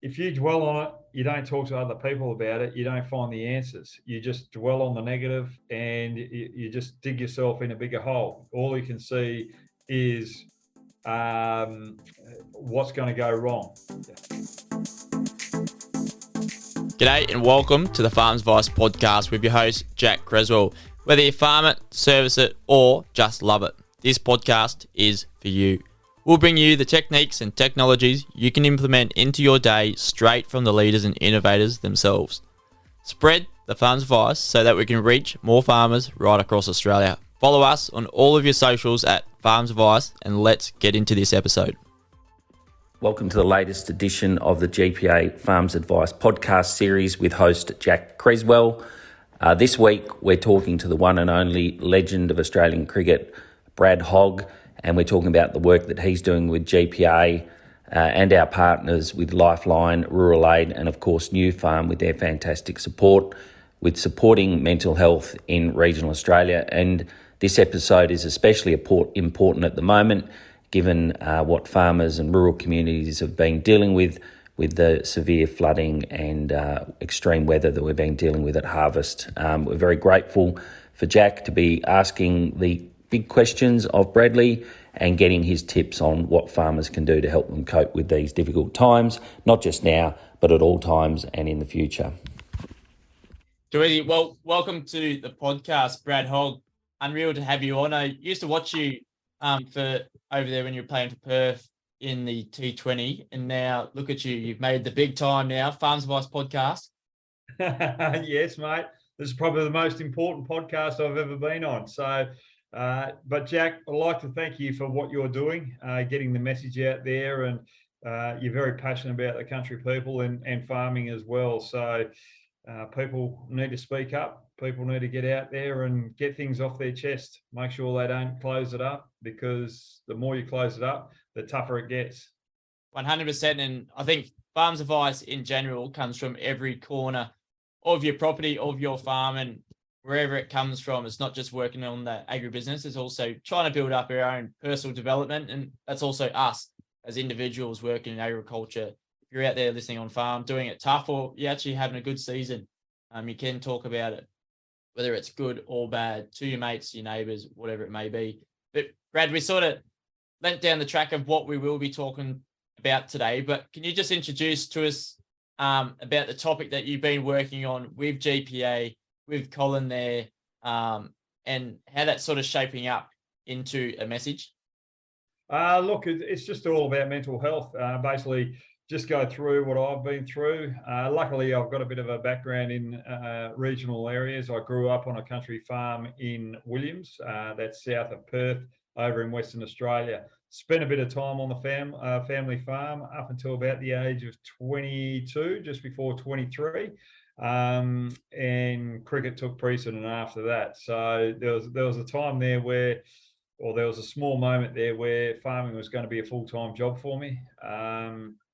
if you dwell on it, you don't talk to other people about it, you don't find the answers. You just dwell on the negative and you just dig yourself in a bigger hole. All you can see is what's going to go wrong. G'day and welcome to the Farms Advice podcast with your host, Jack Creswell. Whether you farm it, service it, or just love it, this podcast is for you. We'll bring you the techniques and technologies you can implement into your day straight from the leaders and innovators themselves. Spread the Farms Advice so that we can reach more farmers right across Australia. Follow us on all of your socials at Farms Advice, and let's get into this episode. Welcome to the latest edition of the GPA Farms Advice podcast series with host Jack Creswell. This week we're talking to the one and only legend of Australian cricket, Brad Hogg, and we're talking about the work that he's doing with GPA and our partners with Lifeline, Rural Aid, and of course New Farm with their fantastic support with supporting mental health in regional Australia. And this episode is especially important at the moment, given what farmers and rural communities have been dealing with the severe flooding and extreme weather that we've been dealing with at harvest. We're very grateful for Jack to be asking the big questions of Bradley and getting his tips on what farmers can do to help them cope with these difficult times, not just now, but at all times and in the future. Too easy. Well, welcome to the podcast, Brad Hogg. Unreal to have you on. I used to watch you for over there when you were playing for Perth in the T20, and now look at you. You've made the big time now, Farms Advice podcast. Yes, mate. This is probably the most important podcast I've ever been on. So, but Jack, I'd like to thank you for what you're doing, getting the message out there, and you're very passionate about the country people and farming as well. So people need to speak up. People need to get out there and get things off their chest. Make sure they don't close it up, because the more you close it up, the tougher it gets. 100%. And I think Farms Advice in general comes from every corner of your property, of your farm, and wherever it comes from. It's not just working on the agribusiness, it's also trying to build up our own personal development. And that's also us as individuals working in agriculture. If you're out there listening on farm, doing it tough, or you're actually having a good season, you can talk about it, whether it's good or bad, to your mates, your neighbours, whatever it may be. But Brad, we sort of went down the track of what we will be talking about today, but can you just introduce to us about the topic that you've been working on with GPA, with Colin there, and how that's sort of shaping up into a message? Look, it's just all about mental health. Basically, just go through what I've been through. Luckily, I've got a bit of a background in regional areas. I grew up on a country farm in Williams, that's south of Perth, over in Western Australia. Spent a bit of time on the family farm up until about the age of 22, just before 23. And cricket took precedent after that. So there was a time there where, or there was a small moment there where farming was going to be a full-time job for me.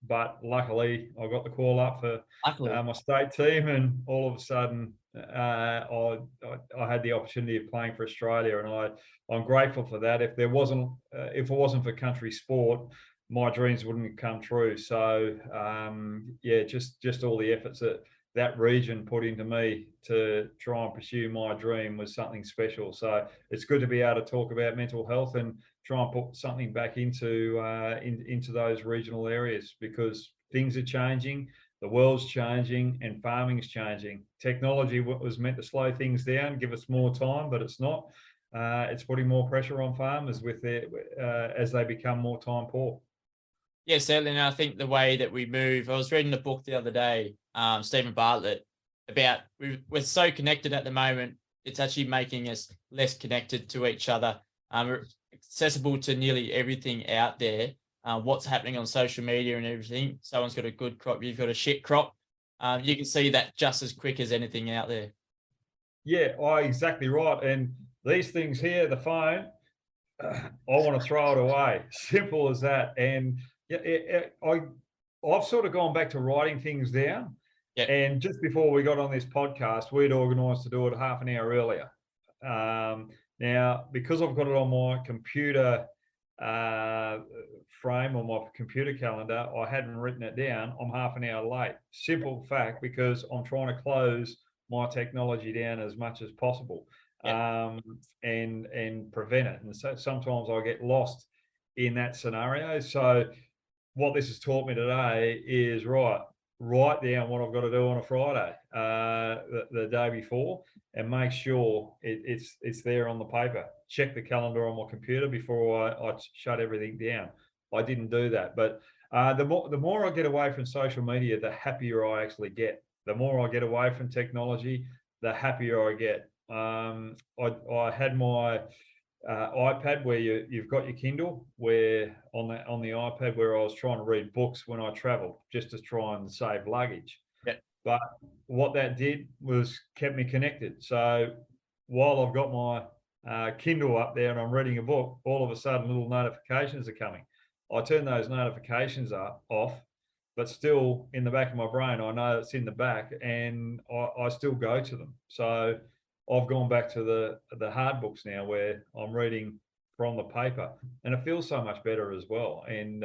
But luckily, I got the call up for my state team, and all of a sudden, I had the opportunity of playing for Australia, and I'm grateful for that. If it wasn't for country sport, my dreams wouldn't have come true. So, just all the efforts that region put into me to try and pursue my dream was something special. So it's good to be able to talk about mental health and try and put something back into those regional areas, because things are changing, the world's changing, and farming's changing. Technology was meant to slow things down, give us more time, but it's not. It's putting more pressure on farmers as they become more time poor. Yeah, certainly. And I think the way that we move, I was reading a book the other day, Stephen Bartlett, about we're so connected at the moment, it's actually making us less connected to each other. We're accessible to nearly everything out there. What's happening on social media and everything. Someone's got a good crop, you've got a shit crop. You can see that just as quick as anything out there. Yeah, exactly right. And these things here, the phone, I want to throw it away. Simple as that. And I've sort of gone back to writing things down. Yep. And just before we got on this podcast, we'd organised to do it half an hour earlier. Now, because I've got it on my computer frame on my computer calendar, I hadn't written it down, I'm half an hour late. Simple fact, because I'm trying to close my technology down as much as possible, and prevent it. And so sometimes I get lost in that scenario. So what this has taught me today is write down what I've got to do on a Friday, the day before, and make sure it's there on the paper. Check the calendar on my computer before I shut everything down. I didn't do that, but the more I get away from social media, the happier I actually get. The more I get away from technology, the happier I get. I had my iPad where you've got your Kindle, where on the iPad where I was trying to read books when I traveled, just to try and save luggage. Yeah. But what that did was kept me connected. So while I've got my Kindle up there and I'm reading a book, all of a sudden little notifications are coming. I turn those notifications off, but still in the back of my brain, I know it's in the back, and I still go to them. So I've gone back to the hard books now, where I'm reading from the paper, and it feels so much better as well. And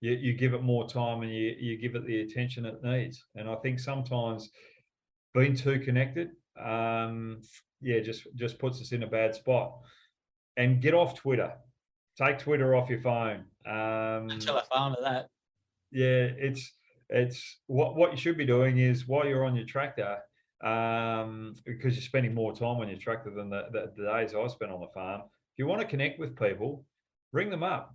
you give it more time, and you give it the attention it needs. And I think sometimes being too connected, just puts us in a bad spot. And get off Twitter. Take Twitter off your phone. Tell a farmer that. Yeah, it's what you should be doing is, while you're on your tractor, because you're spending more time on your tractor than the days I spent on the farm. If you want to connect with people, ring them up.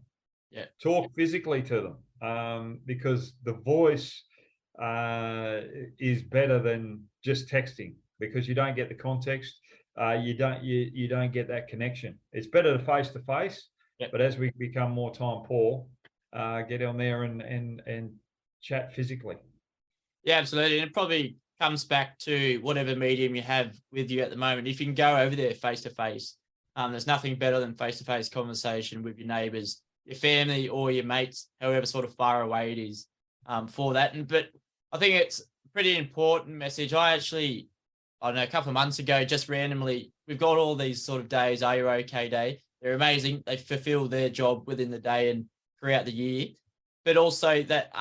Yeah. Talk physically to them, because the voice is better than just texting, because you don't get the context. You don't get that connection. It's better to face, but as we become more time poor, get on there and chat physically. Yeah, absolutely. And it probably comes back to whatever medium you have with you at the moment. If you can go over there face to face, there's nothing better than face to face conversation with your neighbours, your family, or your mates, however sort of far away it is, for that. But I think it's a pretty important message. I don't know, a couple of months ago, just randomly, we've got all these sort of days, Are You OK Day. They're amazing. They fulfill their job within the day and throughout the year. But also that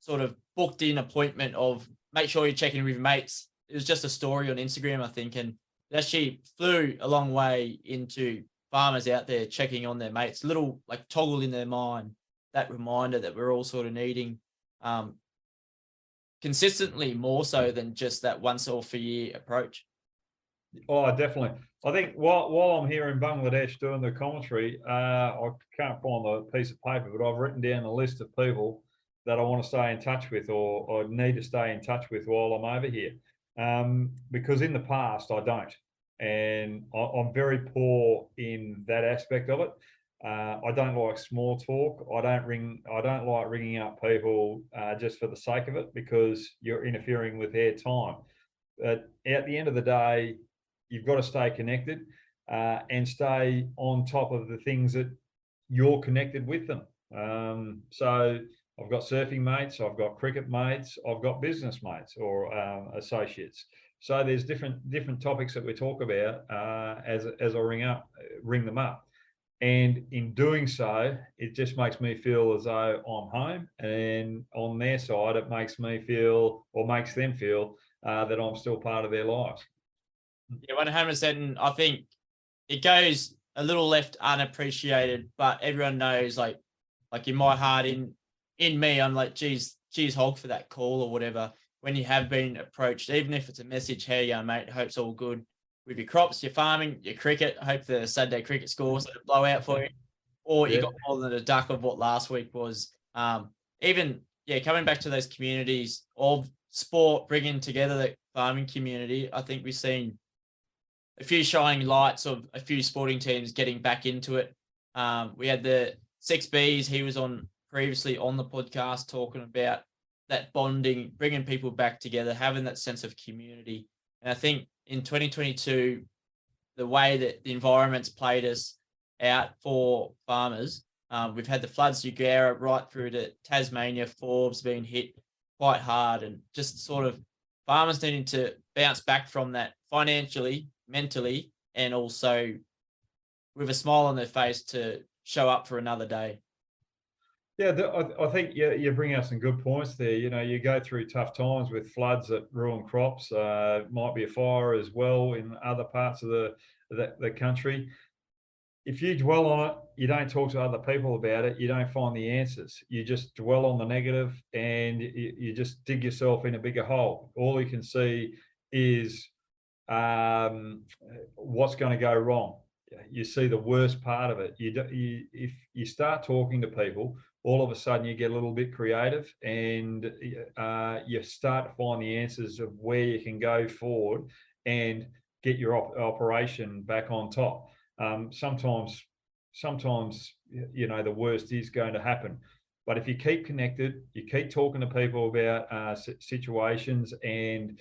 sort of booked in appointment of make sure you're checking with your mates. It was just a story on Instagram, I think, and it actually flew a long way into farmers out there checking on their mates, little like toggle in their mind, that reminder that we're all sort of needing consistently, more so than just that once off a year approach. Oh, definitely. I think while I'm here in Bangladesh doing the commentary, I can't find the piece of paper, but I've written down a list of people that I want to stay in touch with, or need to stay in touch with while I'm over here. Because in the past I don't, and I'm very poor in that aspect of it. I don't like small talk. I don't like ringing up people just for the sake of it, because you're interfering with their time. But at the end of the day, you've got to stay connected, and stay on top of the things that you're connected with them. So I've got surfing mates, I've got cricket mates, I've got business mates or associates. So there's different topics that we talk about as I ring them up. And in doing so, it just makes me feel as though I'm home, and on their side, it makes me feel, or makes them feel, that I'm still part of their lives. Yeah, 100%. And I think it goes a little left unappreciated, but everyone knows, like in my heart, in me, I'm like, geez, Hogg, for that call or whatever. When you have been approached, even if it's a message, hey, young mate, hope's all good with your crops, your farming, your cricket. I hope the Saturday cricket scores a blowout for you, or you got more than a duck of what last week was. Even coming back to those communities of sport, bringing together the farming community. I think we've seen a few shining lights of a few sporting teams getting back into it. We had the 6Bs. He was on previously on the podcast talking about that bonding, bringing people back together, having that sense of community. And I think in 2022, the way that the environment's played us out for farmers, we've had the floods, Ugara, right through to Tasmania, Forbes being hit quite hard, and just sort of farmers needing to bounce back from that financially, mentally, and also with a smile on their face to show up for another day. Yeah, I think you bring out some good points there. You know, you go through tough times with floods that ruin crops. Might be a fire as well in other parts of the country. If you dwell on it, you don't talk to other people about it, you don't find the answers. You just dwell on the negative and you just dig yourself in a bigger hole. All you can see is what's going to go wrong. You see the worst part of it. If you start talking to people, all of a sudden you get a little bit creative and you start to find the answers of where you can go forward and get your operation back on top. Sometimes, you know, the worst is going to happen. But if you keep connected, you keep talking to people about situations and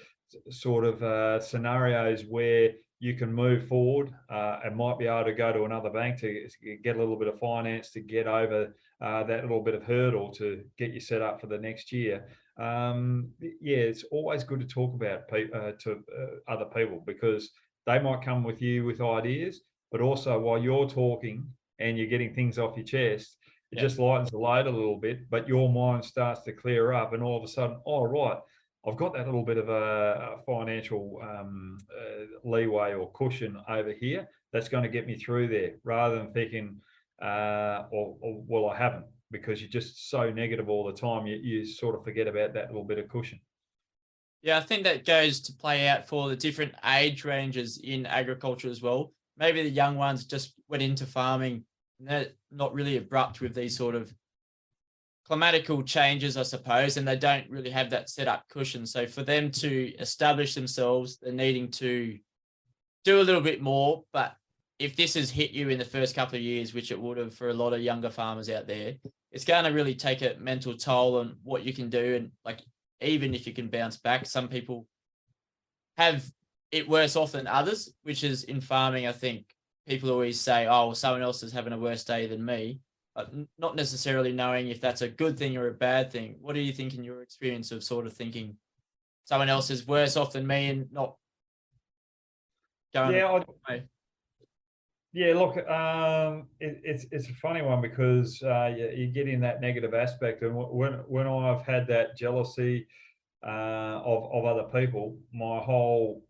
sort of scenarios where you can move forward and might be able to go to another bank to get a little bit of finance to get over that little bit of hurdle to get you set up for the next year. Yeah, it's always good to talk about to other people because they might come with you with ideas, but also while you're talking and you're getting things off your chest, it just lightens the load a little bit, but your mind starts to clear up and all of a sudden, oh, right, I've got that little bit of a financial leeway or cushion over here that's going to get me through there rather than thinking, well, I haven't, because you're just so negative all the time. You sort of forget about that little bit of cushion. Yeah, I think that goes to play out for the different age ranges in agriculture as well. Maybe the young ones just went into farming and they're not really abrupt with these sort of climatical changes, I suppose, and they don't really have that set up cushion. So for them to establish themselves, they're needing to do a little bit more. But if this has hit you in the first couple of years, which it would have for a lot of younger farmers out there, it's going to really take a mental toll on what you can do. And like, even if you can bounce back, some people have it worse off than others, which is in farming. I think people always say, oh, well, someone else is having a worse day than me, but not necessarily knowing if that's a good thing or a bad thing. What do you think in your experience of sort of thinking someone else is worse off than me and not going away? Yeah, look, it's a funny one because you get in that negative aspect, and when I've had that jealousy of other people, my whole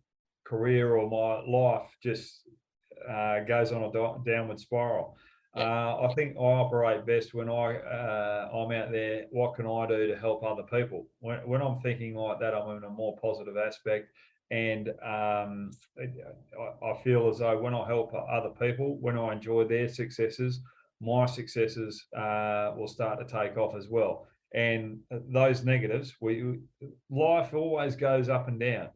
career or my life just goes on a downward spiral. I think I operate best when I'm out there. What can I do to help other people? When I'm thinking like that, I'm in a more positive aspect. And I feel as though when I help other people, when I enjoy their successes, my successes will start to take off as well. And those negatives, life always goes up and down,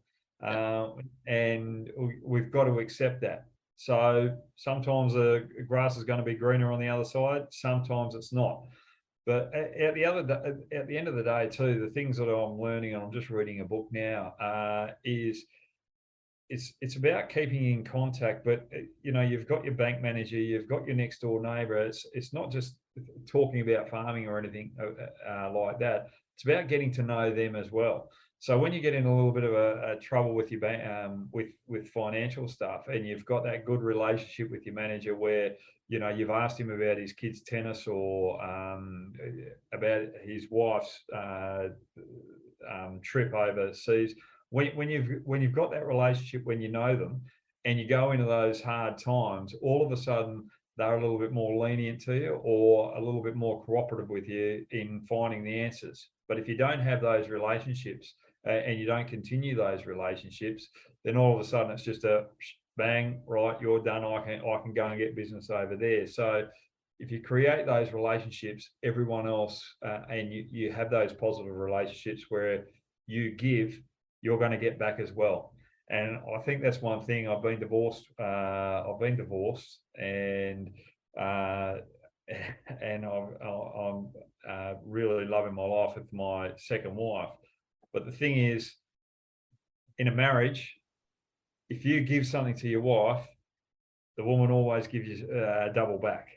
and we've got to accept that. So sometimes the grass is going to be greener on the other side. Sometimes it's not. But at the end of the day, too, the things that I'm learning, and I'm just reading a book now, is it's about keeping in contact. But you know, you've got your bank manager, you've got your next door neighbour. It's not just talking about farming or anything like that. It's about getting to know them as well. So when you get in a little bit of a trouble with your bank, with financial stuff, and you've got that good relationship with your manager, where you know you've asked him about his kids' tennis or about his wife's trip overseas. When you've got that relationship, when you know them, and you go into those hard times, all of a sudden they're a little bit more lenient to you or a little bit more cooperative with you in finding the answers. But if you don't have those relationships and you don't continue those relationships, then all of a sudden it's just a bang, right, you're done. I can go and get business over there. So if you create those relationships, everyone else, and you have those positive relationships where you give, you're going to get back as well. And I think that's one thing. I've been divorced, and I'm really loving my life with my second wife. But the thing is, in a marriage, if you give something to your wife, the woman always gives you double back.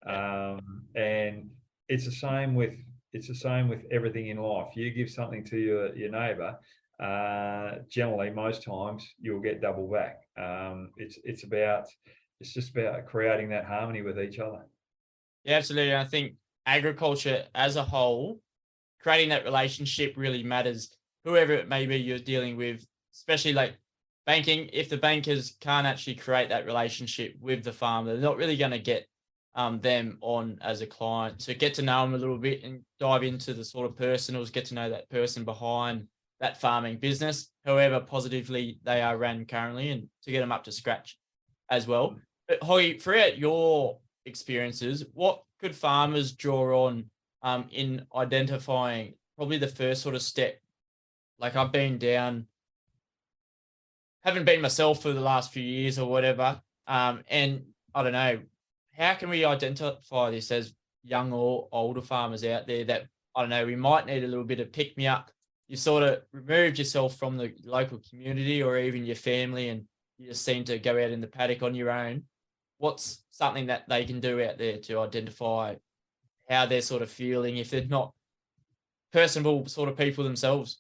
And it's the same with everything in life. You give something to your neighbour, generally most times you'll get double back. It's just about creating that harmony with each other. Yeah, absolutely. I think agriculture as a whole, creating that relationship really matters, whoever it may be you're dealing with, especially like banking. If the bankers can't actually create that relationship with the farmer, they're not really going to get them on as a client. So get to know them a little bit and dive into the sort of personals, get to know that person behind that farming business, however positively they are ran currently, and to get them up to scratch as well. But Hoggy, throughout your experiences, what could farmers draw on in identifying probably the first sort of step? Like I've been down, haven't been myself for the last few years or whatever. And I don't know, how can we identify this as young or older farmers out there that, I don't know, we might need a little bit of pick me up? You sort of removed yourself from the local community or even your family, and you just seem to go out in the paddock on your own. What's something that they can do out there to identify how they're sort of feeling if they're not personable sort of people themselves?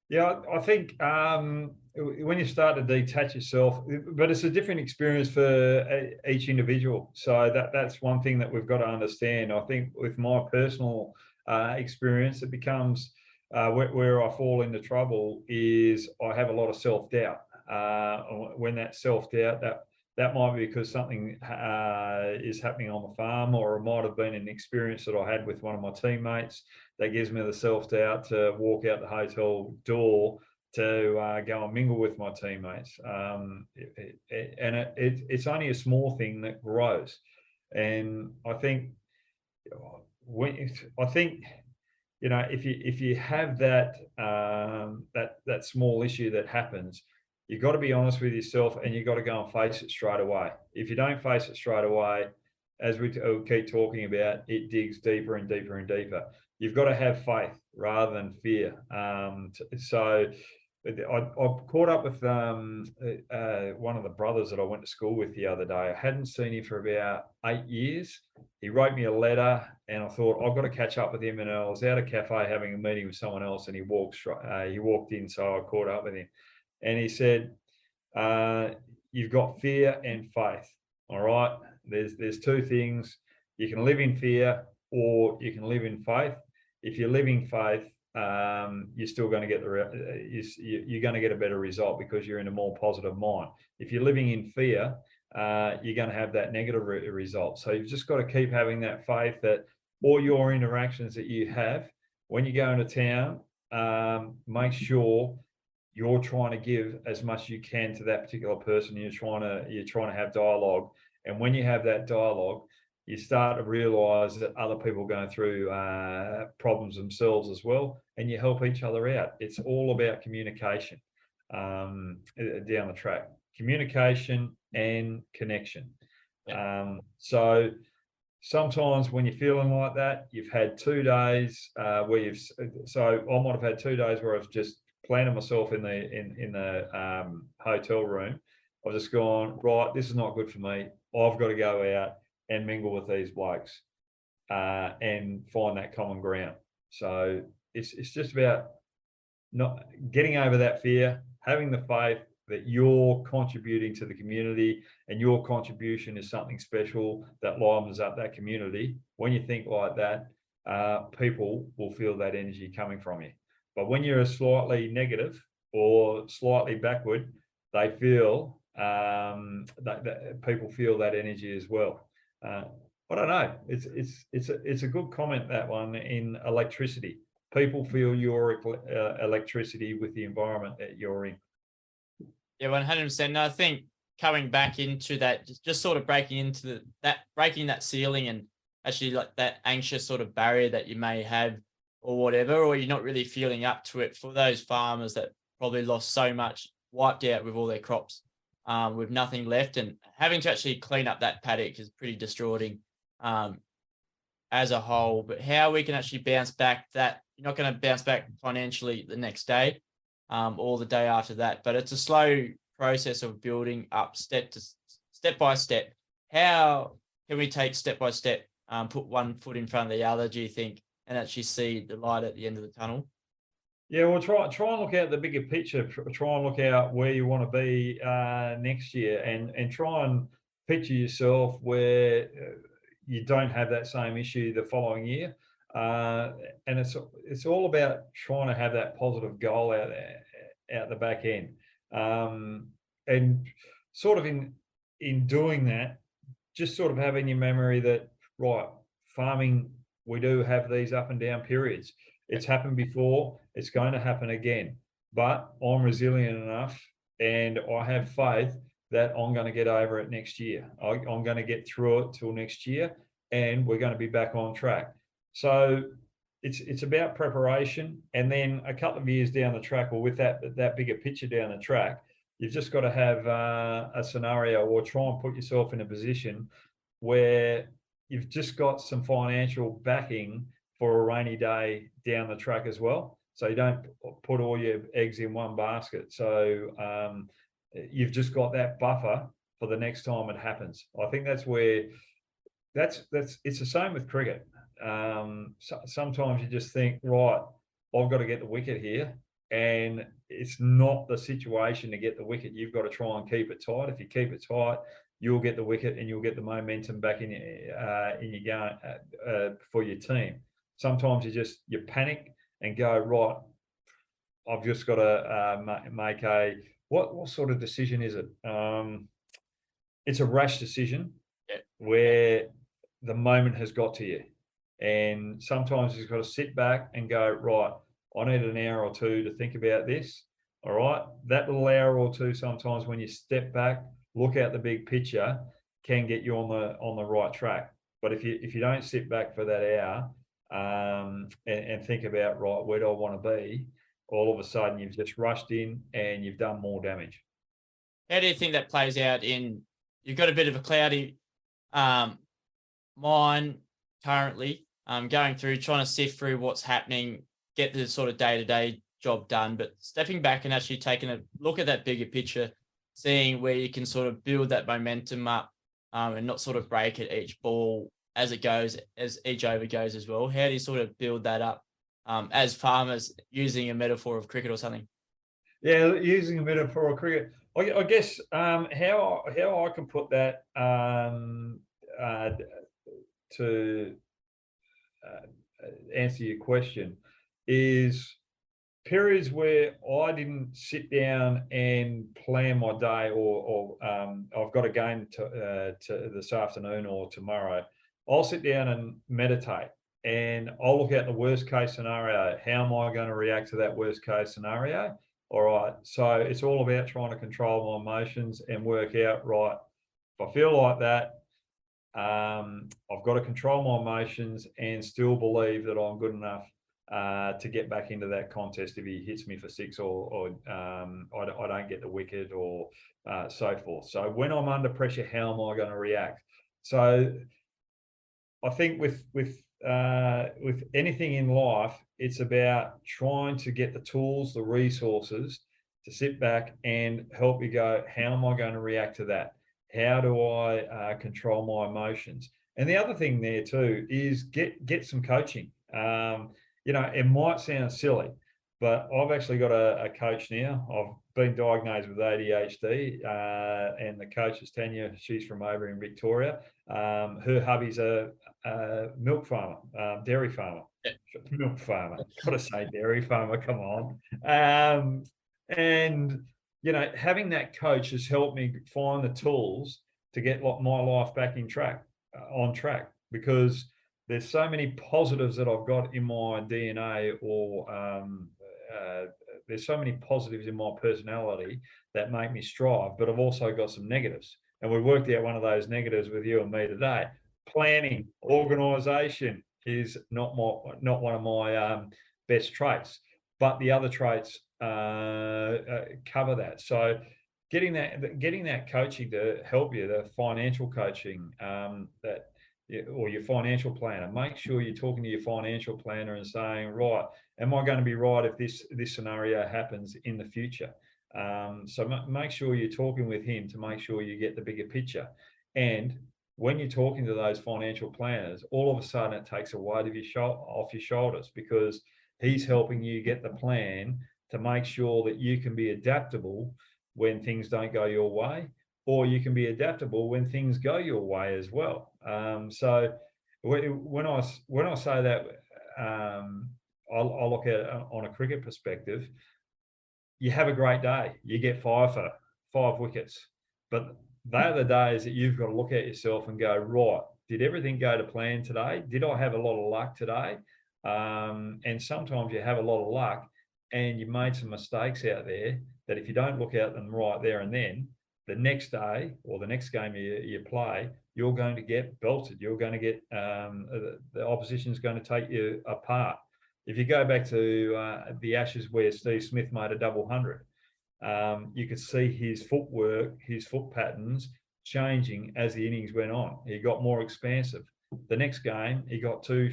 Yeah, I think when you start to detach yourself, but it's a different experience for each individual. So that's one thing that we've got to understand. I think with my personal experience, it becomes where I fall into trouble is I have a lot of self-doubt. When that self-doubt, that might be because something is happening on the farm, or it might have been an experience that I had with one of my teammates that gives me the self-doubt to walk out the hotel door to go and mingle with my teammates. It's only a small thing that grows. And I think if you have that that small issue that happens, you've got to be honest with yourself, and you've got to go and face it straight away. If you don't face it straight away, as we keep talking about, it digs deeper and deeper and deeper. You've got to have faith rather than fear. So I caught up with one of the brothers that I went to school with the other day. I hadn't seen him for about 8 years. He wrote me a letter, and I thought, I've got to catch up with him. And I was out at a cafe having a meeting with someone else, and he walked in, so I caught up with him. And he said, you've got fear and faith. All right. There's two things. You can live in fear, or you can live in faith. If you live in faith, you're still going to get you're going to get a better result because you're in a more positive mind. If you're living in fear, you're going to have that negative result. So you've just got to keep having that faith that all your interactions that you have when you go into town, make sure you're trying to give as much as you can to that particular person. You're trying to have dialogue, and when you have that dialogue, you start to realize that other people are going through problems themselves as well, and you help each other out. It's all about communication down the track, communication and connection. So sometimes when you're feeling like that, you've had 2 days where so I might have had 2 days where I've just planted myself in the hotel room. I've just gone, right, this is not good for me. I've got to go out and mingle with these blokes and find that common ground. So it's just about not getting over that fear, having the faith that you're contributing to the community, and your contribution is something special that livens up that community. When you think like that, people will feel that energy coming from you. But when you're slightly negative or slightly backward, they feel that people feel that energy as well. I don't know. It's a good comment, that one, in electricity. People feel your electricity with the environment that you're in. Yeah, 100%. And I think coming back into that, just sort of breaking into breaking that ceiling, and actually like that anxious sort of barrier that you may have or whatever, or you're not really feeling up to it, for those farmers that probably lost so much, wiped out with all their crops, with nothing left, and having to actually clean up that paddock is pretty distraughting as a whole. But how we can actually bounce back, that you're not going to bounce back financially the next day or the day after that, but it's a slow process of building up step by step. How can we take step by step, put one foot in front of the other, do you think, and actually see the light at the end of the tunnel? Yeah, well, try and look at the bigger picture. Try and look out where you want to be next year, and try and picture yourself where you don't have that same issue the following year. And it's all about trying to have that positive goal out the back end. And sort of in doing that, just sort of having your memory that, right, farming, we do have these up and down periods. It's happened before, it's going to happen again, but I'm resilient enough and I have faith that I'm going to get over it next year. I'm going to get through it till next year, and we're going to be back on track. So it's about preparation, and then a couple of years down the track, or with that bigger picture down the track, you've just got to have a scenario, or try and put yourself in a position where you've just got some financial backing for a rainy day down the track as well. So you don't put all your eggs in one basket. So you've just got that buffer for the next time it happens. I think that's where it's the same with cricket. Sometimes you just think, right, I've got to get the wicket here, and it's not the situation to get the wicket. You've got to try and keep it tight. If you keep it tight, you'll get the wicket and you'll get the momentum back in your game for your team. Sometimes you panic and go, right, I've just got to make what sort of decision is it? It's a rash decision where the moment has got to you. And sometimes you've got to sit back and go, right, I need an hour or two to think about this. All right. That little hour or two, sometimes when you step back, look at the big picture, can get you on the right track. But if you don't sit back for that hour and think about, right, where do I want to be, all of a sudden you've just rushed in and you've done more damage. How do you think that plays out you've got a bit of a cloudy mind currently, going through, trying to sift through what's happening, get the sort of day-to-day job done, but stepping back and actually taking a look at that bigger picture, seeing where you can sort of build that momentum up and not sort of break at each ball as it goes, as each over goes as well. How do you sort of build that up as farmers, using a metaphor of cricket or something? Yeah, using a metaphor of cricket. I guess how I can put that to answer your question is periods where I didn't sit down and plan my day, or I've got a game to this afternoon or tomorrow. I'll sit down and meditate, and I'll look at the worst case scenario. How am I going to react to that worst case scenario? All right. So it's all about trying to control my emotions and work out, right, if I feel like that, I've got to control my emotions and still believe that I'm good enough to get back into that contest if he hits me for six, or I don't get the wicket, or so forth. So when I'm under pressure, how am I going to react? So I think with anything in life, it's about trying to get the tools, the resources to sit back and help you go, how am I going to react to that? How do I control my emotions? And the other thing there too is get some coaching. It might sound silly, but I've actually got a coach now. I've been diagnosed with ADHD, and the coach is Tanya. She's from over in Victoria. Her hubby's a milk farmer, dairy farmer. Yeah. Milk farmer. Got to say dairy farmer. Come on. And having that coach has helped me find the tools to get my life back on track, because there's so many positives that I've got in my DNA, or there's so many positives in my personality that make me strive, but I've also got some negatives. And we worked out one of those negatives with you and me today. Planning, organisation is not one of my best traits, but the other traits cover that. So getting that coaching to help you, the financial coaching, or your financial planner, make sure you're talking to your financial planner and saying, right, am I going to be right if this scenario happens in the future? So make sure you're talking with him to make sure you get the bigger picture. And when you're talking to those financial planners, all of a sudden it takes a weight off your shoulders, because he's helping you get the plan to make sure that you can be adaptable when things don't go your way, or you can be adaptable when things go your way as well. So when I say that, I look at it on a cricket perspective. You have a great day, you get 5 for 5 wickets, but they're the days that you've got to look at yourself and go, right, did everything go to plan today? Did I have a lot of luck today? And sometimes you have a lot of luck and you made some mistakes out there that if you don't look at them right there and then, the next day or the next game you play, you're going to get belted. You're going to get the opposition is going to take you apart. If you go back to the Ashes where Steve Smith made a double 100, you could see his footwork, his foot patterns changing as the innings went on. He got more expansive. The next game, he got two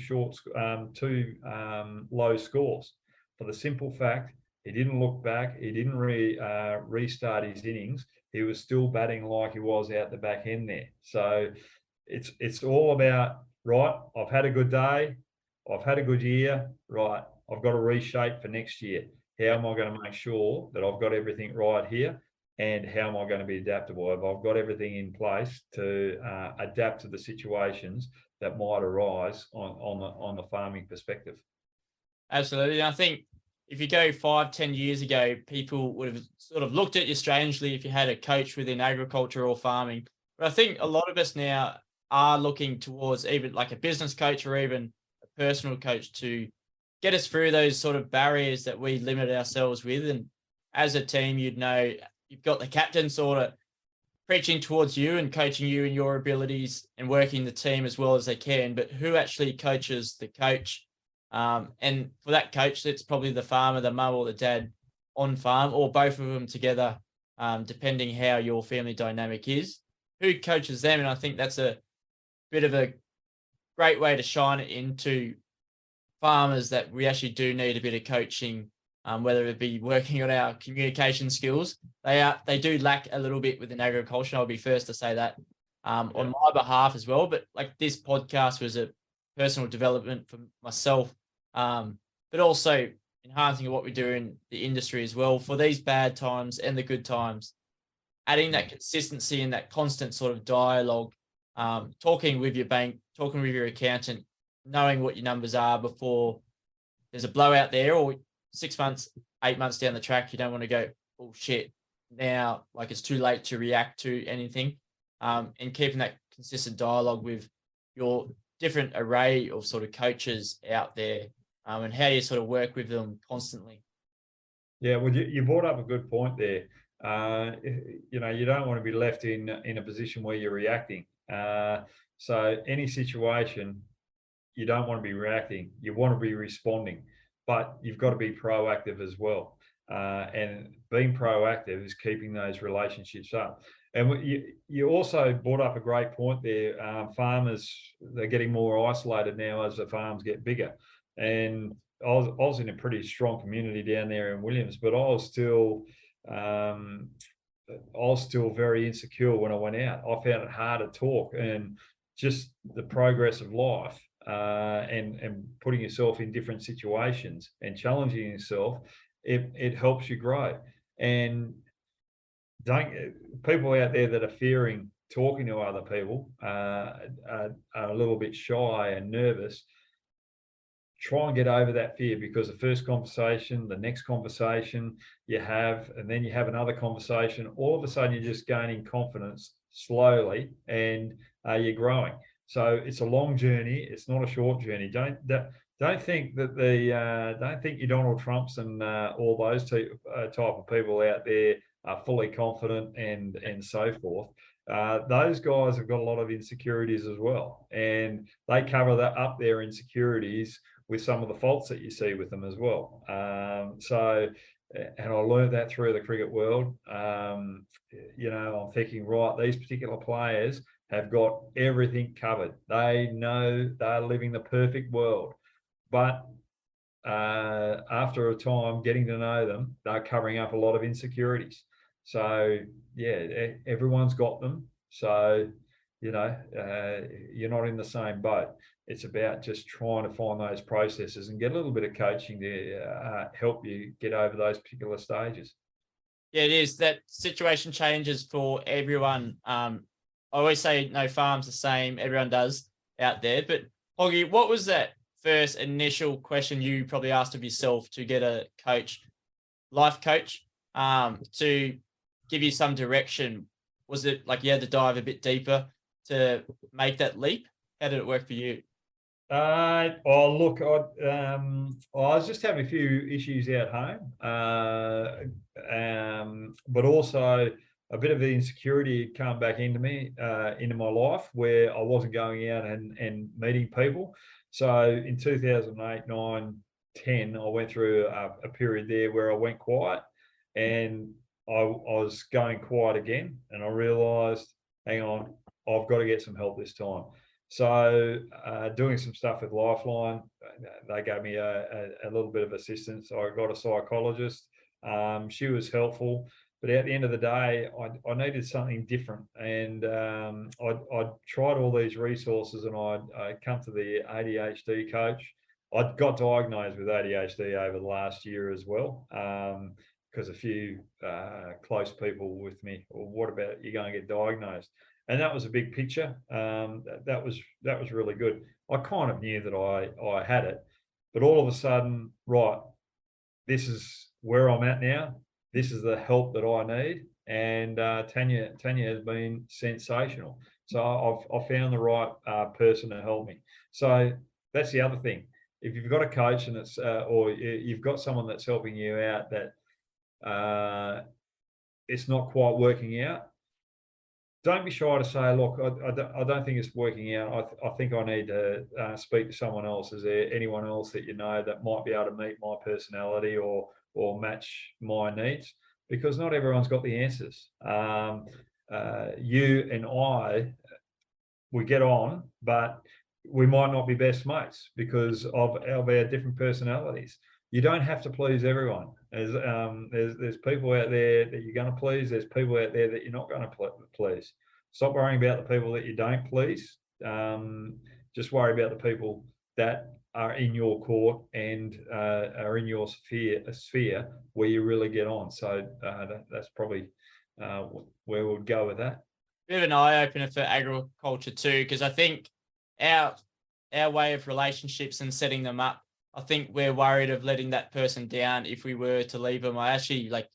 low scores for the simple fact he didn't look back. He didn't restart his innings. He was still batting like he was out the back end there. So it's all about, right, I've had a good day. I've had a good year. Right, I've got to reshape for next year. How am I going to make sure that I've got everything right here? And how am I going to be adaptable? If I've got everything in place to adapt to the situations that might arise on the farming perspective. Absolutely. And I think if you go 5-10 years ago, people would have sort of looked at you strangely if you had a coach within agriculture or farming. But I think a lot of us now are looking towards even like a business coach or even a personal coach to get us through those sort of barriers that we limit ourselves with. And as a team, you'd know you've got the captain sort of preaching towards you and coaching you in your abilities and working the team as well as they can, but who actually coaches the coach? And for that coach, it's probably the farmer, the mum or the dad on farm, or both of them together, depending how your family dynamic is, who coaches them. And I think that's a bit of a great way to shine it into farmers that we actually do need a bit of coaching, whether it be working on our communication skills. They do lack a little bit within agriculture. I'll be first to say that on my behalf as well. But like this podcast was a personal development for myself, but also enhancing what we do in the industry as well for these bad times and the good times, adding that consistency and that constant sort of dialogue, talking with your bank, talking with your accountant, knowing what your numbers are before there's a blowout there, or 6 months, 8 months down the track, you don't want to go, oh shit, now like it's too late to react to anything, and keeping that consistent dialogue with your different array of sort of coaches out there, and how you sort of work with them constantly. Yeah, well, you brought up a good point there. You don't want to be left in a position where you're reacting. So any situation, you don't want to be reacting. You want to be responding, but you've got to be proactive as well. And being proactive is keeping those relationships up. And you also brought up a great point there. Farmers, they're getting more isolated now as the farms get bigger. And I was in a pretty strong community down there in Williams, but I was still very insecure when I went out. I found it hard to talk, and just the progress of life, and putting yourself in different situations and challenging yourself, it helps you grow. And people out there that are fearing talking to other people, are a little bit shy and nervous. Try and get over that fear, because the first conversation, the next conversation you have, and then you have another conversation, all of a sudden you're just gaining confidence slowly, and you're growing. So it's a long journey. It's not a short journey. Don't think that don't think your Donald Trumps and all those type of people out there are fully confident and so forth. Those guys have got a lot of insecurities as well, and they cover that up their insecurities with some of the faults that you see with them as well. And I learned that through the cricket world. I'm thinking, right, these particular players have got everything covered. They know they're living the perfect world. But after a time getting to know them, they're covering up a lot of insecurities. So, yeah, everyone's got them. So, you're not in the same boat. It's about just trying to find those processes and get a little bit of coaching to help you get over those particular stages. Yeah, it is. That situation changes for everyone. I always say no farm's the same. Everyone does out there. But Hoggy, what was that first initial question you probably asked of yourself to get a coach, life coach, to give you some direction? Was it like you had to dive a bit deeper to make that leap? How did it work for you? Look, I was just having a few issues at home, but also a bit of the insecurity had come back into me, into my life, where I wasn't going out and meeting people. So in 2008, 9, 10, I went through a period there where I went quiet, and I was going quiet again, and I realised, hang on, I've got to get some help this time. So doing some stuff with Lifeline, they gave me a little bit of assistance. I got a psychologist. She was helpful, but at the end of the day, I needed something different. And I'd tried all these resources, and I'd come to the ADHD coach. I got diagnosed with ADHD over the last year as well, because a few close people with me, well, what about you going to get diagnosed? And that was a big picture. That was really good. I kind of knew that I had it, but all of a sudden, right, this is where I'm at now. This is the help that I need. And Tanya has been sensational. So I've found the right person to help me. So that's the other thing. If you've got a coach and it's or you've got someone that's helping you out that it's not quite working out, don't be shy to say, look, I don't think it's working out. I think I need to speak to someone else. Is there anyone else that you know that might be able to meet my personality or match my needs? Because not everyone's got the answers. You and I, we get on, but we might not be best mates because of our different personalities. You don't have to please everyone. There's people out there that you're going to please. There's people out there that you're not going to please. Stop worrying about the people that you don't please. Just worry about the people that are in your court and are in your sphere where you really get on. So that's probably where we'll go with that. Bit of an eye-opener for agriculture too, because I think our way of relationships and setting them up, I think we're worried of letting that person down if we were to leave them. I actually, like,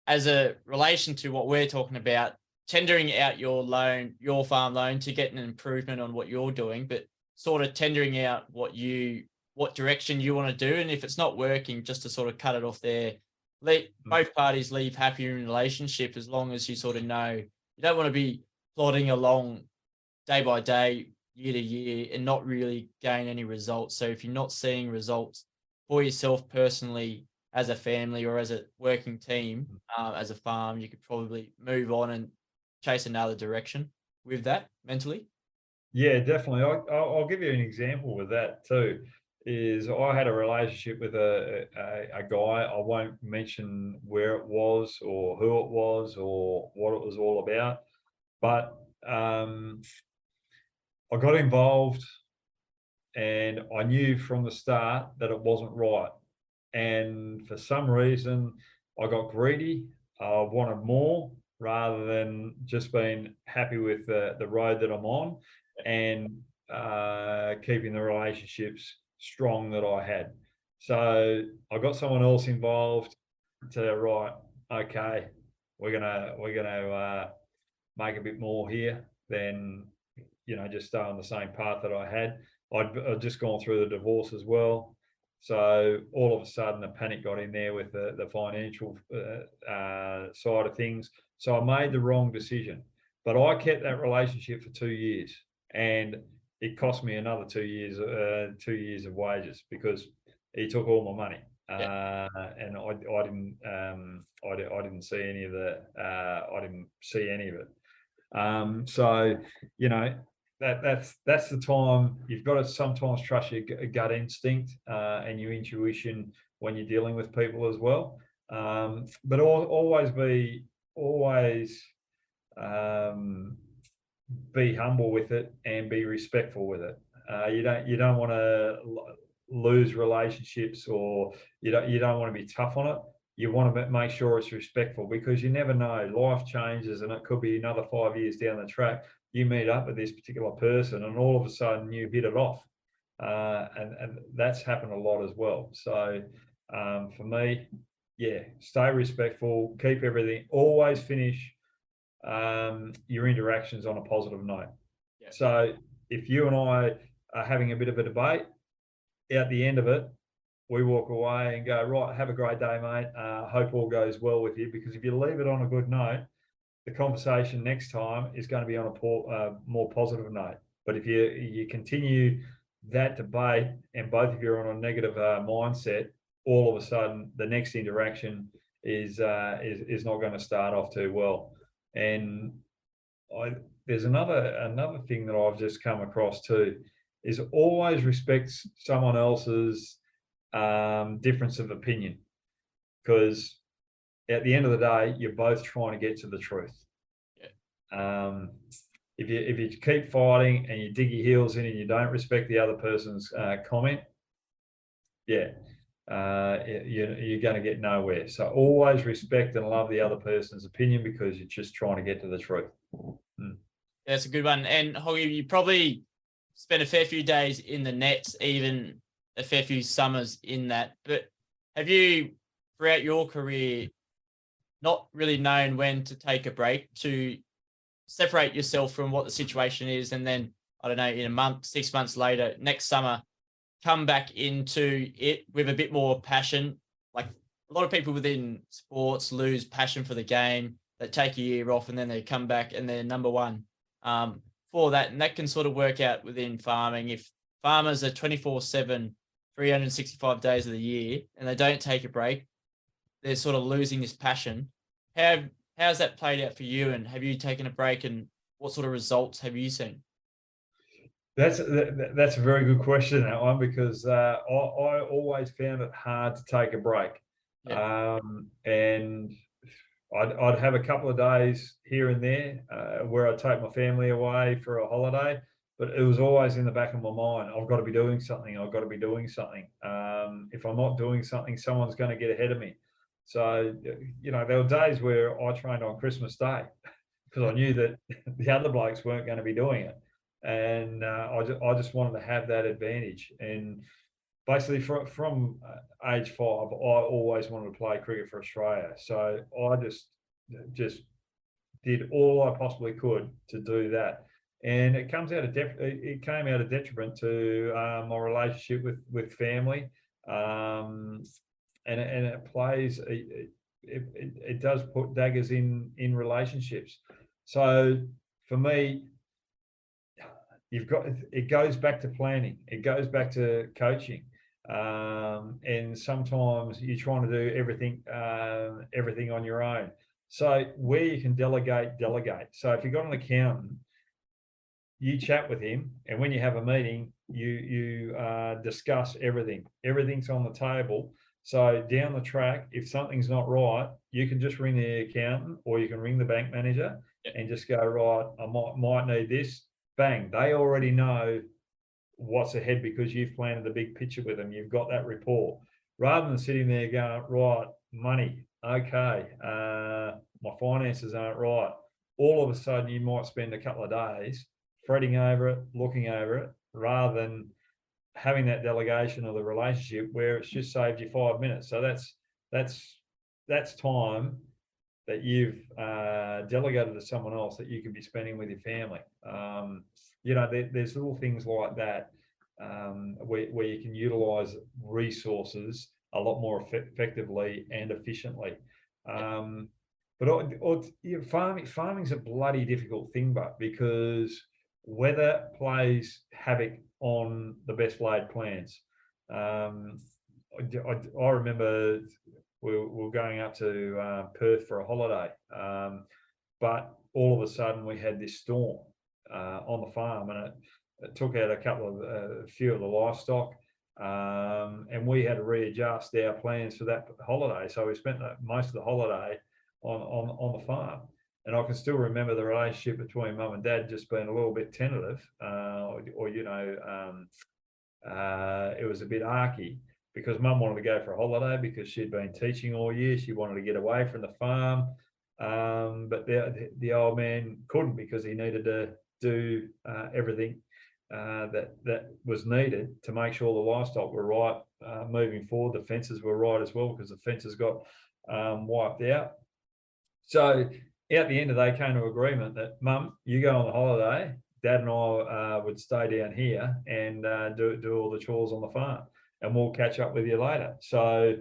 as a relation to what we're talking about, tendering out your loan, your farm loan, to get an improvement on what you're doing, but sort of tendering out what direction you want to do. And if it's not working, just to sort of cut it off there. Both parties leave happier in relationship, as long as you sort of know you don't want to be plodding along day by day, year to year, and not really gain any results. So if you're not seeing results for yourself personally, as a family or as a working team, as a farm, you could probably move on and chase another direction with that mentally. Yeah, definitely. I'll give you an example with that too. Is I had a relationship with a guy. I won't mention where it was or who it was or what it was all about, but I got involved, and I knew from the start that it wasn't right. And for some reason, I got greedy. I wanted more rather than just being happy with the road that I'm on and keeping the relationships strong that I had. So I got someone else involved to, right, okay, we're gonna make a bit more here than, just stay on the same path that I had. I'd just gone through the divorce as well. So all of a sudden the panic got in there with the financial side of things. So I made the wrong decision, but I kept that relationship for 2 years, and it cost me another 2 years, 2 years of wages, because he took all my money. And I didn't see any of I didn't see any of it. So, that's the time you've got to sometimes trust your gut instinct and your intuition when you're dealing with people as well. But always be humble with it and be respectful with it. You don't want to lose relationships, or you don't want to be tough on it. you want to make sure it's respectful, because you never know, life changes, and it could be another 5 years down the track. You meet up with this particular person and all of a sudden you hit it off. And that's happened a lot as well. So for me, yeah, stay respectful, keep everything, always finish your interactions on a positive note. Yeah. So if you and I are having a bit of a debate, at the end of it, we walk away and go, right, have a great day, mate. Hope all goes well with you. Because if you leave it on a good note, the conversation next time is going to be on a more positive note. But if you continue that debate and both of you are on a negative mindset, all of a sudden the next interaction is not going to start off too well. And there's another thing that I've just come across too, is always respect someone else's difference of opinion, because at the end of the day, you're both trying to get to the truth. Yeah. If you keep fighting and you dig your heels in and you don't respect the other person's comment, yeah, you're going to get nowhere. So always respect and love the other person's opinion, because you're just trying to get to the truth. That's a good one. And Hogg, you probably spent a fair few days in the nets, even a fair few summers in that. But have you, throughout your career, not really known when to take a break, to separate yourself from what the situation is, and then, I don't know, in a month, 6 months later, next summer, come back into it with a bit more passion? Like, a lot of people within sports lose passion for the game. They take a year off and then they come back and they're number one for that. And that can sort of work out within farming. If farmers are 24/7, 365 days of the year, and they don't take a break, they're sort of losing this passion. How's that played out for you? And have you taken a break, and what sort of results have you seen? That's a very good question, that one, because I always found it hard to take a break. Yeah. And I'd have a couple of days here and there where I'd take my family away for a holiday, but it was always in the back of my mind, I've got to be doing something. I've got to be doing something. If I'm not doing something, someone's going to get ahead of me. So, there were days where I trained on Christmas Day because I knew that the other blokes weren't going to be doing it. And I just wanted to have that advantage. And basically from age 5, I always wanted to play cricket for Australia. So I just did all I possibly could to do that. And it came out of detriment to my relationship with family. And it plays, it does put daggers in relationships. So for me, it goes back to planning. It goes back to coaching. And sometimes you're trying to do everything on your own. So where you can delegate. So if you've got an accountant, you chat with him, and when you have a meeting, you discuss everything. Everything's on the table. So down the track, if something's not right, you can just ring the accountant, or you can ring the bank manager and just go, right, I might need this. Bang, they already know what's ahead because you've planted the big picture with them. You've got that rapport. Rather than sitting there going, right, money, okay, my finances aren't right. All of a sudden, you might spend a couple of days fretting over it, looking over it, rather than having that delegation of the relationship where it's just saved you 5 minutes. So that's time that you've delegated to someone else that you can be spending with your family. There's little things like that where you can utilize resources a lot more effectively and efficiently. But farming's a bloody difficult thing, because weather plays havoc on the best laid plans. I remember we were going up to Perth for a holiday, but all of a sudden we had this storm on the farm, and it took out a few of the livestock, and we had to readjust our plans for that holiday. So we spent most of the holiday on the farm. And I can still remember the relationship between mum and dad just being a little bit tentative, it was a bit arky. because Mum wanted to go for a holiday because she'd been teaching all year. She wanted to get away from the farm, but the old man couldn't because he needed to do everything that was needed to make sure the livestock were right moving forward. The fences were right as well because the fences got wiped out. So at the end of the day, came to agreement that Mum, you go on the holiday, Dad and I would stay down here and do all the chores on the farm, and we'll catch up with you later. So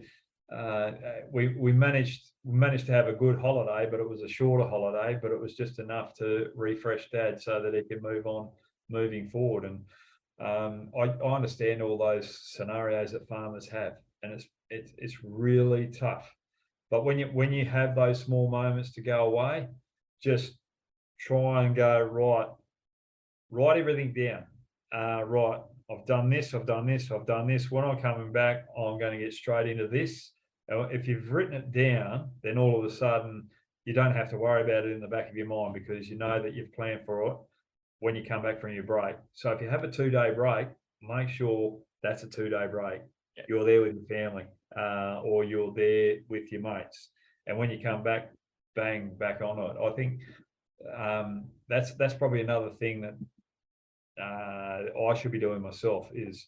we managed to have a good holiday, but it was a shorter holiday, but it was just enough to refresh Dad so that he could move on moving forward. And I understand all those scenarios that farmers have, and it's really tough. But when you have those small moments to go away, just try and go, write everything down. Right, I've done this, I've done this, I've done this. When I'm coming back, I'm going to get straight into this. If you've written it down, then all of a sudden you don't have to worry about it in the back of your mind because you know that you've planned for it when you come back from your break. So if you have a 2-day break, make sure that's a 2-day break. Yeah. You're there with your family, or you're there with your mates. And when you come back, bang, back on it. I think that's probably another thing that I should be doing myself is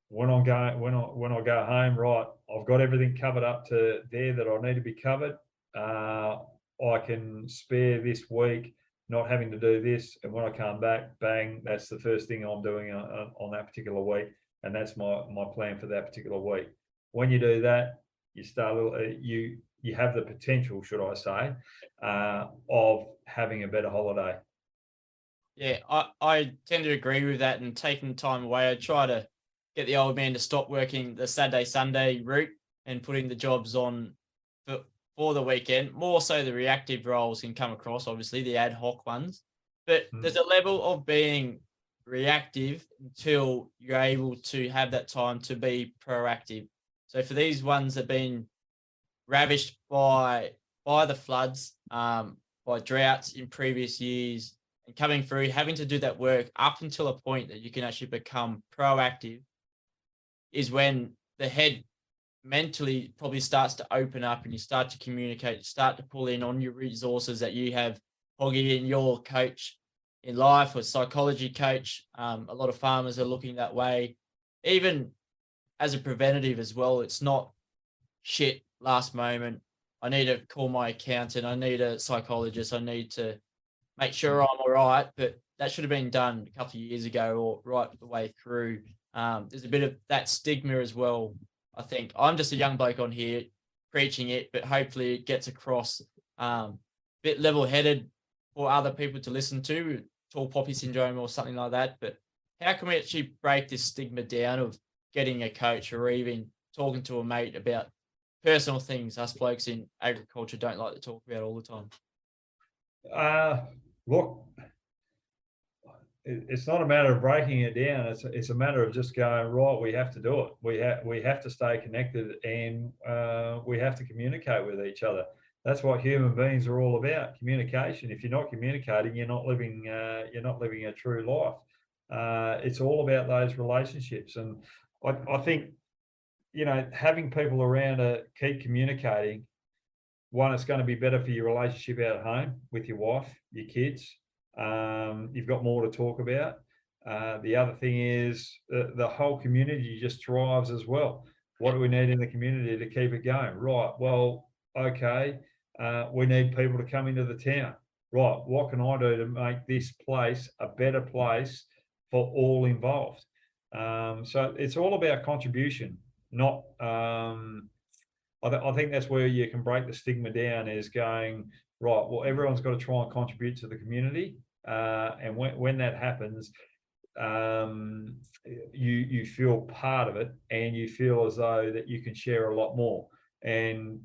when I go home, right, I've got everything covered up to there that I need to be covered. I can spare this week not having to do this, and when I come back, bang, that's the first thing I'm doing on that particular week, and that's my plan for that particular week. When you do that, you start you have the potential, should I say, of having a better holiday. Yeah, I tend to agree with that, and taking time away, I try to get the old man to stop working the Saturday, Sunday route and putting the jobs on for the weekend. More so the reactive roles can come across, obviously, the ad hoc ones. But there's a level of being reactive until you're able to have that time to be proactive. So for these ones that have been ravished by the floods, by droughts in previous years, and coming through, having to do that work up until a point that you can actually become proactive is when the head mentally probably starts to open up and you start to communicate, you start to pull in on your resources that you have, Hoggy, in your coach in life or psychology coach. A lot of farmers are looking that way. Even as a preventative as well, it's not shit last moment. I need to call my accountant. I need a psychologist. I need to make sure I'm all right. But that should have been done a couple of years ago or right the way through. There's a bit of that stigma as well. I think I'm just a young bloke on here preaching it, but hopefully it gets across a bit level-headed for other people to listen to, tall poppy syndrome or something like that. But how can we actually break this stigma down of getting a coach or even talking to a mate about personal things us blokes in agriculture don't like to talk about all the time? Look, it's not a matter of breaking it down. It's a matter of just going, right, we have to do it. We have to stay connected, and we have to communicate with each other. That's what human beings are all about, communication. If you're not communicating, you're not living a true life. It's all about those relationships. And I think, having people around to keep communicating, one, it's going to be better for your relationship out at home with your wife, your kids. You've got more to talk about. The other thing is the whole community just thrives as well. What do we need in the community to keep it going? Right. Well, okay. We need people to come into the town. Right. What can I do to make this place a better place for all involved? So it's all about contribution, not. I think that's where you can break the stigma down, is going, right, well, everyone's got to try and contribute to the community. And when that happens, you feel part of it, and you feel as though that you can share a lot more. And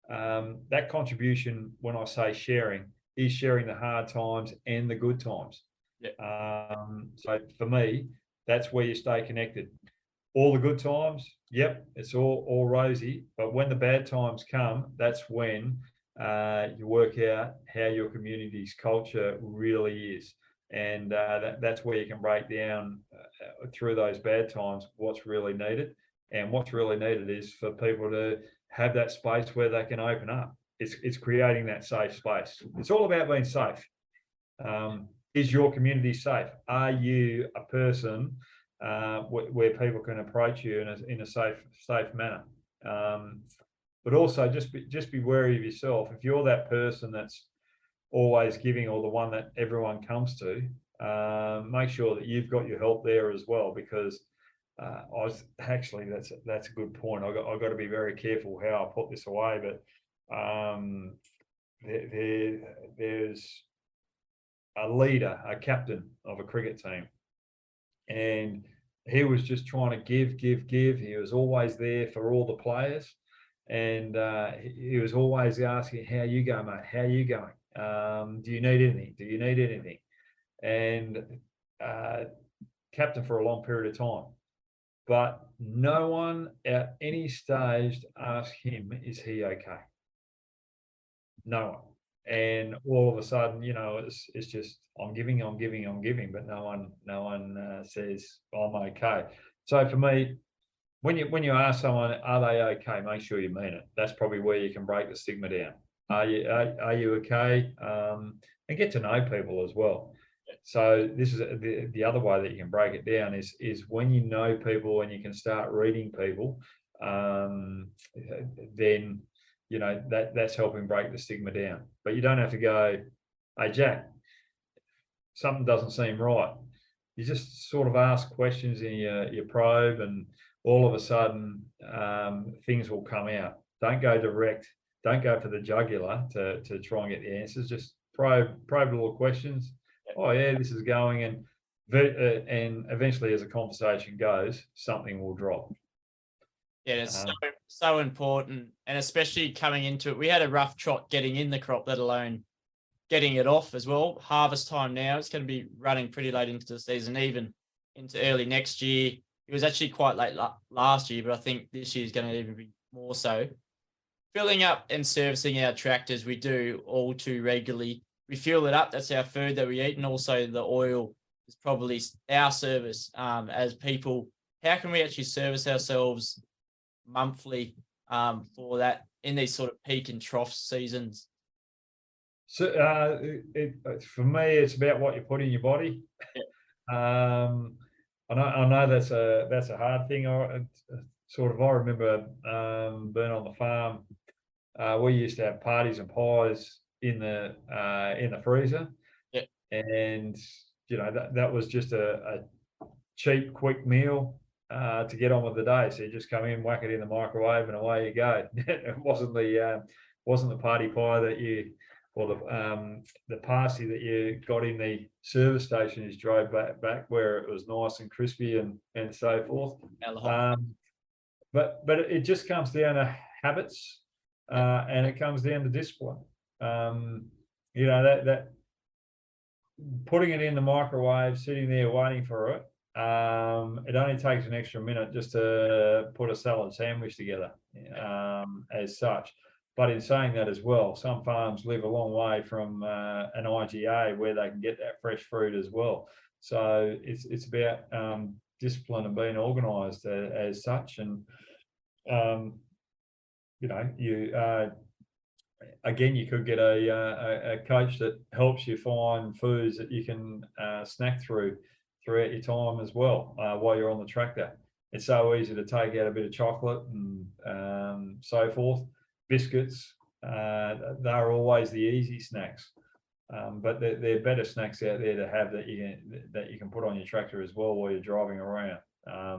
that contribution, when I say sharing, is sharing the hard times and the good times. Yeah. So for me, that's where you stay connected. All the good times, yep, it's all rosy. But when the bad times come, that's when you work out how your community's culture really is. And that's where you can break down through those bad times what's really needed. And what's really needed is for people to have that space where they can open up. It's creating that safe space. It's all about being safe. Is your community safe? Are you a person where people can approach you in a safe manner? But also just be wary of yourself. If you're that person that's always giving, or the one that everyone comes to, make sure that you've got your help there as well, because that's a good point. I've got to be very careful how I put this away, but there's a leader, a captain of a cricket team, and he was just trying to give. He was always there for all the players, and he was always asking, "How you going, mate? How you going? Do you need anything? Do you need anything?" And captain for a long period of time, but no one at any stage asked him, "Is he okay?" No one. And all of a sudden, it's just I'm giving, but no one says I'm okay. So for me, when you ask someone, are they okay, make sure you mean it. That's probably where you can break the stigma down. Are you okay? And get to know people as well. So this is the other way that you can break it down is when you know people and you can start reading people, then that's helping break the stigma down. But you don't have to go, "Hey Jack, something doesn't seem right." You just sort of ask questions and you probe, and all of a sudden things will come out. Don't go direct. Don't go for the jugular to try and get the answers. Just probe little questions. Oh yeah, this is going, and eventually, as a conversation goes, something will drop. Yeah, it's so important, and especially coming into it. We had a rough trot getting in the crop, let alone getting it off as well. Harvest time now, it's going to be running pretty late into the season, even into early next year. It was actually quite late last year, but I think this year is going to even be more so. Filling up and servicing our tractors, we do all too regularly. We fuel it up. That's our food that we eat, and also the oil is probably our service as people. How can we actually service ourselves monthly for that in these sort of peak and trough seasons? So for me, it's about what you put in your body. Yeah. I know that's a hard thing. I remember being on the farm. We used to have parties and pies in the freezer. Yeah. And that was just a cheap, quick meal to get on with the day. So you just come in, whack it in the microwave, and away you go. It wasn't the party pie that you, or the pasty that you got in the service station. You drove back where it was nice and crispy and so forth. But it just comes down to habits, and it comes down to discipline. That putting it in the microwave, sitting there waiting for it. It only takes an extra minute just to put a salad sandwich together, as such. But in saying that as well, some farms live a long way from an IGA where they can get that fresh fruit as well. So it's about discipline and being organised as such. And again, you could get a coach that helps you find foods that you can snack throughout your time as well while you're on the tractor. It's so easy to take out a bit of chocolate and so forth. Biscuits, they're always the easy snacks, but there are better snacks out there to have that you can put on your tractor as well while you're driving around. I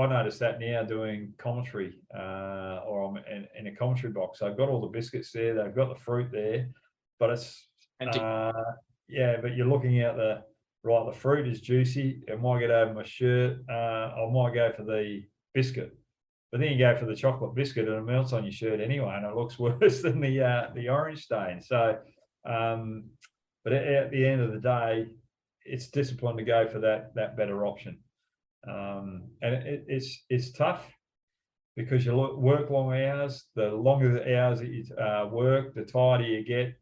noticed that now doing commentary, or I'm in a commentary box. I've got all the biscuits there, they've got the fruit there, but it's but you're looking at the fruit is juicy. It might get over my shirt. I might go for the biscuit, but then you go for the chocolate biscuit and it melts on your shirt anyway, and it looks worse than the orange stain. So, but at the end of the day, it's discipline to go for that better option. And it's tough because you work long hours. The longer the hours that you work, the tighter you get,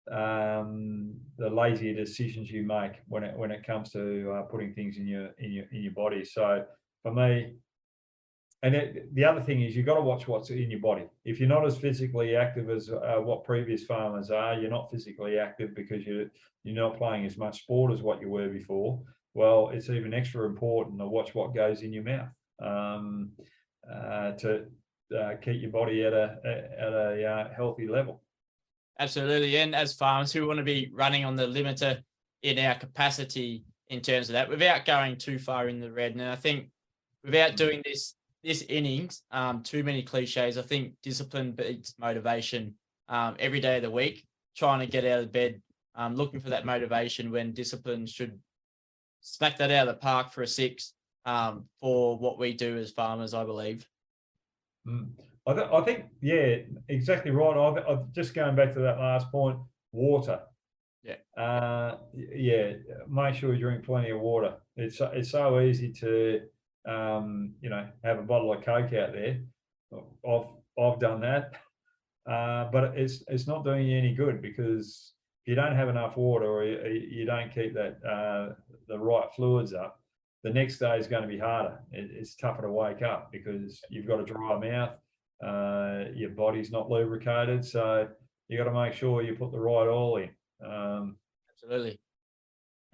the lazier decisions you make when it comes to putting things in your body. So for me. And the other thing is you've got to watch what's in your body. If you're not as physically active as what previous farmers are, you're not physically active because you're not playing as much sport as what you were before. Well, it's even extra important to watch what goes in your mouth to keep your body at a healthy level. Absolutely. And as farmers who want to be running on the limiter in our capacity in terms of that, without going too far in the red. And I think without doing this innings, too many cliches, I think discipline beats motivation every day of the week, trying to get out of bed, looking for that motivation when discipline should smack that out of the park for a 6 for what we do as farmers, I believe. I think, yeah, exactly right. I've just going back to that last point, water. Yeah. Make sure you drink plenty of water. It's so easy to, have a bottle of Coke out there. I've done that, but it's not doing you any good, because if you don't have enough water, or you don't keep that the right fluids up, the next day is going to be harder. It's tougher to wake up because you've got a dry mouth. Your body's not lubricated, so you got to make sure you put the right oil in. Absolutely.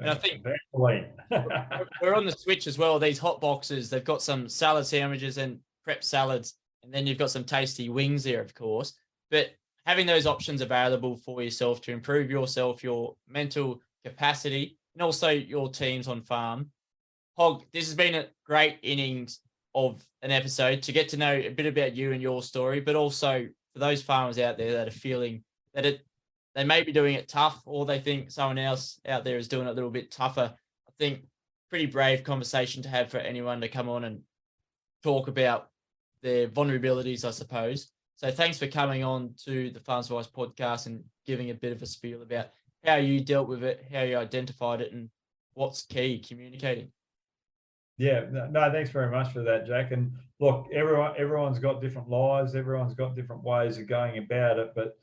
And I think we're on the switch as well. These hot boxes, they've got some salad sandwiches and prep salads, and then you've got some tasty wings there, of course. But having those options available for yourself to improve yourself, your mental capacity, and also your teams on farm. Hogg, this has been a great innings of an episode to get to know a bit about you and your story, but also for those farmers out there that are feeling that they may be doing it tough, or they think someone else out there is doing it a little bit tougher. I think pretty brave conversation to have for anyone to come on and talk about their vulnerabilities, I suppose. So thanks for coming on to the Farms Advice podcast and giving a bit of a spiel about how you dealt with it, how you identified it, and what's key, communicating. Yeah, no, thanks very much for that, Jack. And look, everyone's got different lives, everyone's got different ways of going about it, but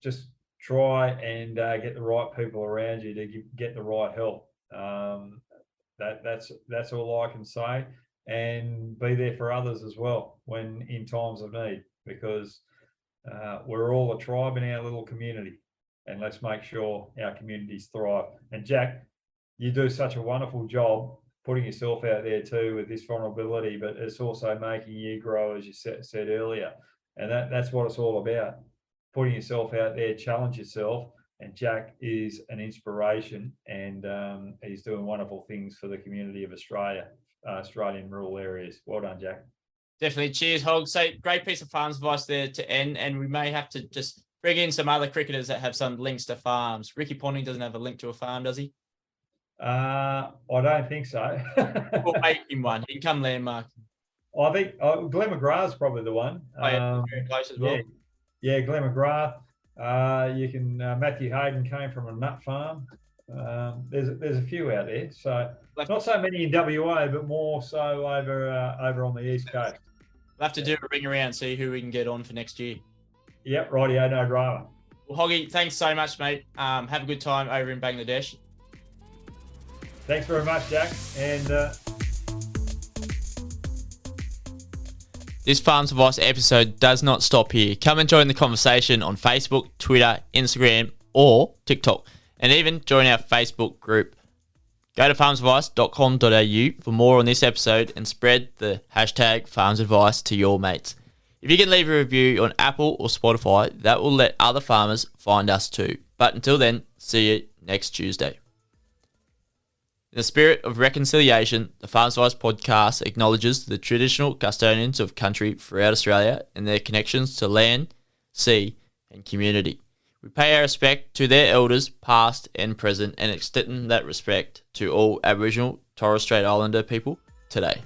just try and get the right people around you to get the right help. That's all I can say. And be there for others as well when in times of need, because we're all a tribe in our little community, and let's make sure our communities thrive. And Jack, you do such a wonderful job putting yourself out there too with this vulnerability, but it's also making you grow, as you said earlier. And that's what it's all about. Putting yourself out there, challenge yourself. And Jack is an inspiration, and he's doing wonderful things for the community of Australia, Australian rural areas. Well done, Jack. Definitely. Cheers, Hogg. So great piece of farms advice there to end. And we may have to just bring in some other cricketers that have some links to farms. Ricky Ponting doesn't have a link to a farm, does he? I don't think so. We'll make him one. He can come landmark. I think Glenn McGrath's probably the one. Very close as well. Yeah, Glenn McGrath. You can Matthew Hayden came from a nut farm. There's a few out there. So not so many in WA, but more so over on the East Coast. We'll have to do a ring around, see who we can get on for next year. Yep, rightio, no drama. Well, Hoggy, thanks so much, mate. Have a good time over in Bangladesh. Thanks very much, Jack. And this Farms Advice episode does not stop here. Come and join the conversation on Facebook, Twitter, Instagram, or TikTok, and even join our Facebook group. Go to farmsadvice.com.au for more on this episode and spread the hashtag FarmsAdvice to your mates. If you can leave a review on Apple or Spotify, that will let other farmers find us too. But until then, see you next Tuesday. In the spirit of reconciliation, the Farms Advice podcast acknowledges the traditional custodians of country throughout Australia and their connections to land, sea, and community. We pay our respect to their elders, past and present, and extend that respect to all Aboriginal Torres Strait Islander people today.